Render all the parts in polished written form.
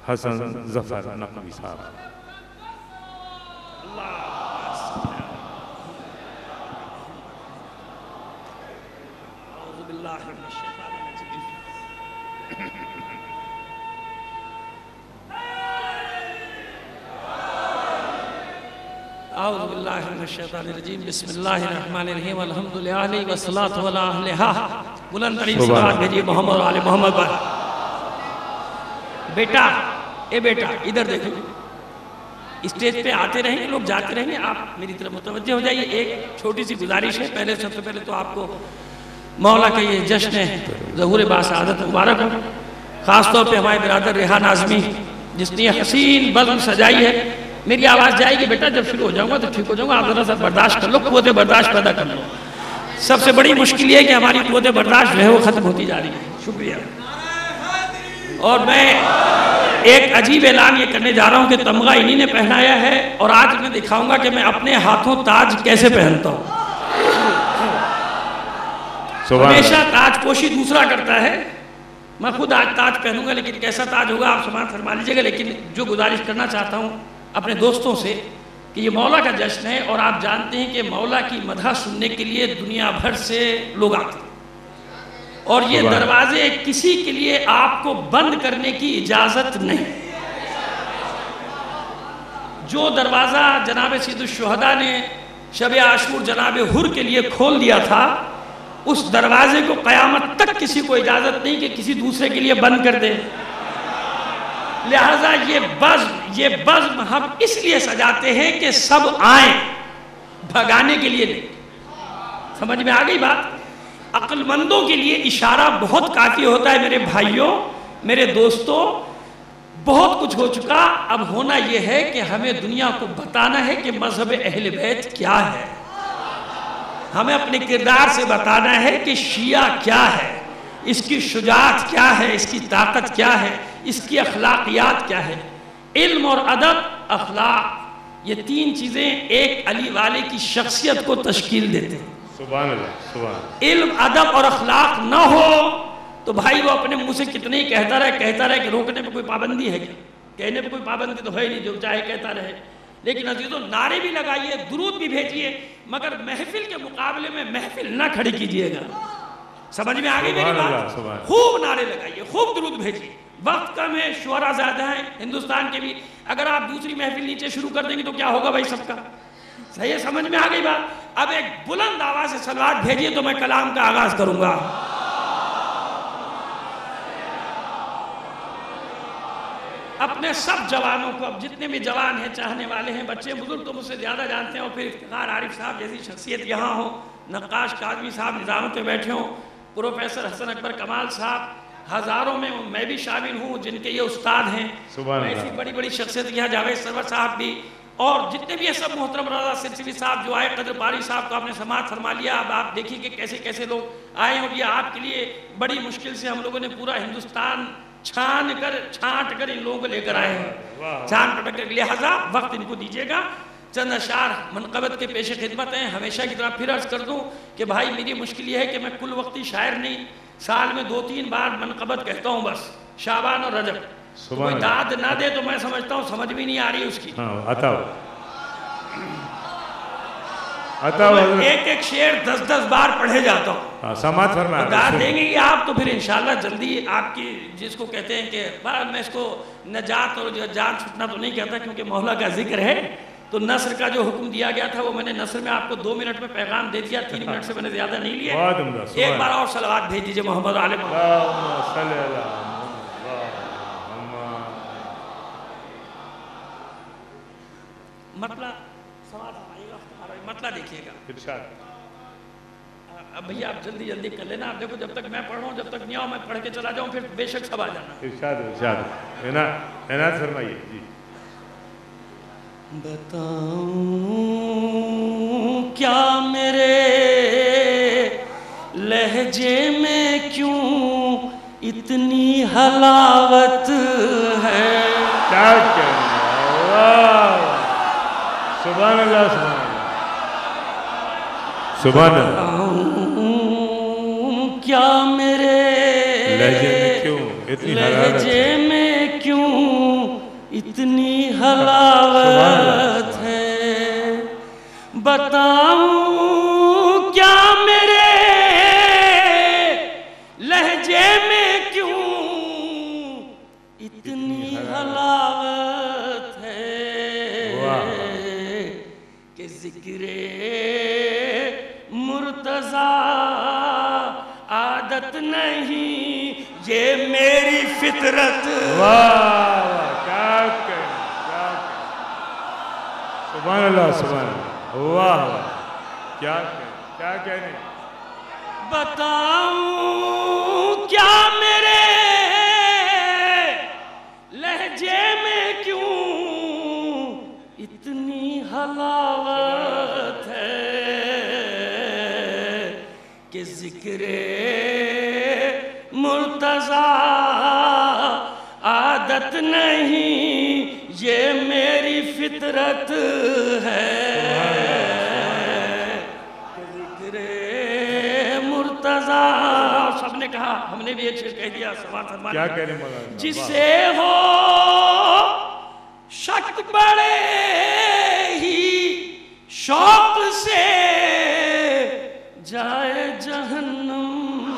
حسن ظفر نقوی صاحب. اعوذ باللہ من الشیطان الرجیم بسم اللہ الرحمن الرحیم الحمدللہ والصلاة علی اہلہا. بلند ترین صلوات بھیجیے محمد و آل محمد پر. بیٹا اے بیٹا ادھر دیکھو، اسٹیج پہ آتے رہیں گے لوگ، جاتے رہیں گے، آپ میری طرف متوجہ ہو جائیے. ایک چھوٹی سی گزارش ہے. پہلے سب سے پہلے تو آپ کو مولا کا یہ جشن ہے ظہور باسعادت مبارک ہو. خاص طور پہ ہمارے برادر ریحان اعظمی جس نے یہ حسین بزم سجائی ہے. میری آواز جائے گی بیٹا، جب شروع ہو جاؤں گا تو ٹھیک ہو جاؤں گا، آپ ذرا سا برداشت کر لو، قوت برداشت پیدا کر لو. سب سے بڑی مشکل یہ ہے کہ ہماری قوت برداشت جو ہے وہ ختم ہوتی جا رہی ہے. شکریہ. اور میں ایک عجیب اعلان یہ کرنے جا رہا ہوں کہ تمغہ انہی نے پہنایا ہے، اور آج میں دکھاؤں گا کہ میں اپنے ہاتھوں تاج کیسے پہنتا ہوں. ہمیشہ تاج پوشی دوسرا کرتا ہے، میں خود آج تاج پہنوں گا، لیکن کیسا تاج ہوگا آپ سماعت فرما لیجیے گا. لیکن جو گزارش کرنا چاہتا ہوں اپنے دوستوں سے کہ یہ مولا کا جشن ہے، اور آپ جانتے ہیں کہ مولا کی مدح سننے کے لیے دنیا بھر سے لوگ آتے ہیں، اور یہ دروازے کسی کے لیے آپ کو بند کرنے کی اجازت نہیں. جو دروازہ جناب سید الشہداء نے شب عاشور جناب حر کے لیے کھول دیا تھا، اس دروازے کو قیامت تک کسی کو اجازت نہیں کہ کسی دوسرے کے لیے بند کر دے. لہذا یہ بزم ہم اس لیے سجاتے ہیں کہ سب آئیں، بھگانے کے لیے نہیں. سمجھ میں آ گئی بات؟ عقل مندوں کے لیے اشارہ بہت کافی ہوتا ہے. میرے بھائیوں، میرے دوستوں، بہت کچھ ہو چکا. اب ہونا یہ ہے کہ ہمیں دنیا کو بتانا ہے کہ مذہب اہل بیت کیا ہے. ہمیں اپنے کردار سے بتانا ہے کہ شیعہ کیا ہے، اس کی شجاعت کیا ہے، اس کی طاقت کیا ہے، اس کی اخلاقیات کیا ہے. علم اور ادب، اخلاق، یہ تین چیزیں ایک علی والے کی شخصیت کو تشکیل دیتے ہیں. سبحان اللہ، سبحان اللہ. علم ادب اور اخلاق نہ ہو تو بھائی وہ اپنے منہ سے کتنے ہی کہتا رہے کہ روکنے پہ کوئی پابندی ہے کیا؟ کہنے پہ کوئی پابندی تو ہے نہیں، جو چاہے کہتا رہے. لیکن عزیزوں، نعرے بھی لگائیے، درود بھی بھیجیے، مگر محفل کے مقابلے میں محفل نہ کھڑی کیجیے گا. سمجھ میں آگئی میری بات؟ خوب نعرے لگائیے، خوب درود بھیجیے. وقت کم ہے، شعراء زیادہ ہیں ہندوستان کے بھی. اگر آپ دوسری محفل نیچے شروع کر دیں گے تو کیا ہوگا بھائی سب کا؟ صحیح ہے، سمجھ میں آگئی بات؟ اب ایک بلند آواز سے صلوات بھیجیے تو میں کلام کا آغاز کروں گا. اپنے سب جوانوں کو، اب جتنے بھی جوان ہیں، چاہنے والے ہیں، بچے بزرگ تو مجھ سے زیادہ جانتے ہیں، اور پھر افتخار عارف صاحب جیسی شخصیت یہاں ہو، نقاش کاظمی صاحب نظامت پہ بیٹھے ہوں، پروفیسر حسن اکبر کمال صاحب، ہزاروں میں بھی شامل ہوں جن کے یہ استاد ہیں. ایسی بڑی بڑی شخصیت یہاں، جاوید سرور صاحب بھی، اور جتنے بھی ہیں سب. محترم رضا سلسلوی صاحب جو آئے، قدر پاری صاحب کو آپ نے سماعت فرما لیا. اب آپ دیکھیے کہ کیسے کیسے لوگ آئے ہیں، اور یہ آپ کے لیے بڑی مشکل سے ہم لوگوں نے پورا ہندوستان چھانٹ کر ان لوگوں کو لے کر آئے ہیں، چھان پٹک کر. لہذا وقت ان کو دیجیے گا. چند اشعار منقبت کے پیش خدمت ہیں. ہمیشہ کی طرح پھر عرض کر دوں کہ بھائی میری مشکل یہ ہے کہ میں کل وقتی شاعر نہیں، سال میں 2-3 بار منقبت کہتا ہوں بس، شعبان اور رجب. کوئی داد نہ دے تو میں سمجھتا ہوں سمجھ بھی نہیں آ رہی اس کی. ایک شعر 10 بار پڑھے جاتا ہوں. سماعت فرمائیں. داد دیں گے یہ آپ تو پھر انشاءاللہ جلدی آپ کی، جس کو کہتے ہیں کہ میں اس کو نجات اور جان چھٹنا تو نہیں کہتا، کیونکہ مولا کا ذکر ہے تو نثر کا جو حکم دیا گیا تھا وہ میں نے نثر میں آپ کو 2 منٹ میں پیغام دے دیا. 3 منٹ سے میں نے زیادہ نہیں لیا. ایک بار اور صلوات بھیج دیجئے محمد علی محمد. مطلع سوال ہماری مطلع دیکھیے گا. اب بھئی آپ جلدی جلدی کر لینا. آپ دیکھو جب تک میں پڑھ رہا ہوں، جب تک نہیں آؤں میں پڑھ کے چلا جاؤں، پھر بے شک سب آ جانا. ارشاد عنایت فرمائیے. جی. بتاؤں کیا میرے لہجے میں کیوں اتنی حلاوت ہے. کیا سبحان اللہ، سبحان اللہ. کیا میرے لہجے میں کیوں اتنی حلاوت اتنی حلاوت ہے، بتاؤں کیا میرے لہجے میں کیوں اتنی حلاوت ہے کہ ذکر مرتضیٰ عادت نہیں، یہ میری فطرت۔ واہ کیا کہنے، سبحان اللہ سبحان اللہ، واہ کیا کہنے۔ بتاؤں کیا میرے لہجے میں کیوں اتنی حلاوت ہے کہ ذکر مرتضیٰ عادت نہیں، یہ میری فطرت ہے کہ ذکر مرتضیٰ۔ سب نے کہا، ہم نے بھی ایک شعر کہہ دیا، سبحان فرمان۔ کیا کہنے مولانا؟ جسے ہو شک بڑے ہی شوق سے جائے جہنم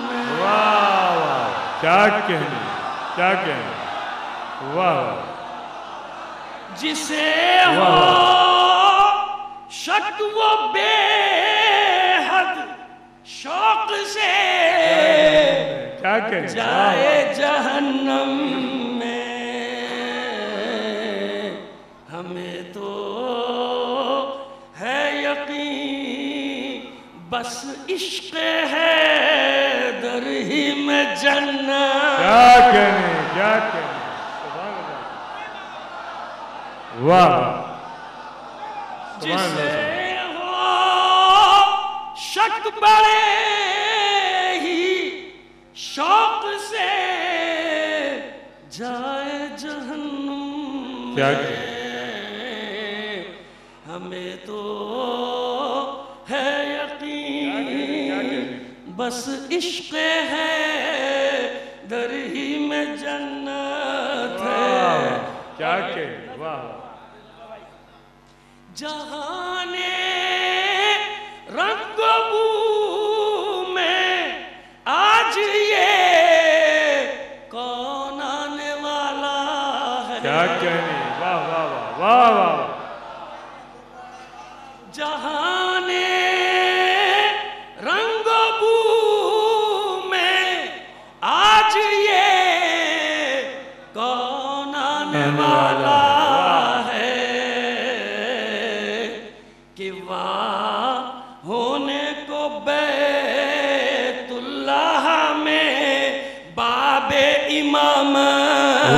میں۔ واہ واہ کیا کہنے، واہ جسے ہو شک وہ بے حد شوق سے جائے جہنم میں۔ ہمیں تو ہے یقین بس عشق ہے در ہی میں جنت۔ کیا کہنے، سبحان اللہ، واہ جسے ہو شک بڑے ہی شوق سے جائے جہنم میں۔ ہمیں تو ہے یقین بس عشق ہے در ہی میں جنت ہے۔ کیا کہنے، واہ جہان رنگ و بو میں آج یہ کون آنے والا ہے۔ کیا کہنے، واہ واہ واہ واہ جہان رنگ و بو میں آج یہ کون آنے والا ہے کہ وہاں ہونے کو بیت اللہ میں باب امامت